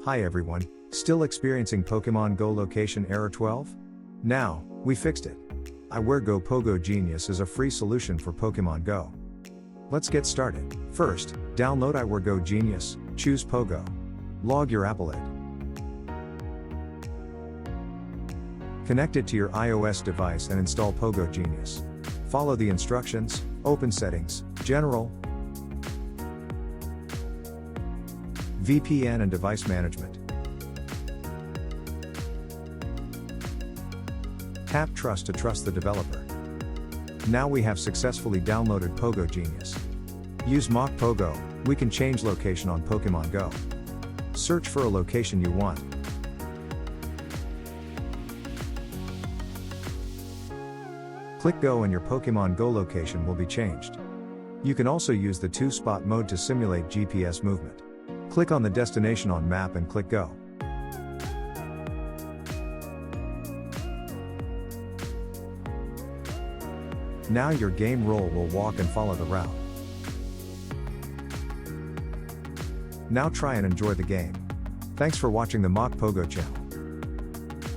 Hi everyone, still experiencing Pokémon GO location error 12? Now, we fixed it. iWhereGo POGO Genius is a free solution for Pokémon GO. Let's get started. First, download iWhereGo Genius, choose POGO. Log your Apple ID. Connect it to your iOS device and install POGO Genius. Follow the instructions, open Settings, General, VPN and Device Management. Tap Trust to trust the developer. Now we have successfully downloaded POGO Genius. Use MocPOGO, we can change location on Pokémon GO. Search for a location you want. Click Go and your Pokémon GO location will be changed. You can also use the 2-spot mode to simulate GPS movement. Click on the destination on map and click Go. Now your game role will walk and follow the route. Now try and enjoy the game. Thanks for watching the MocPOGO channel.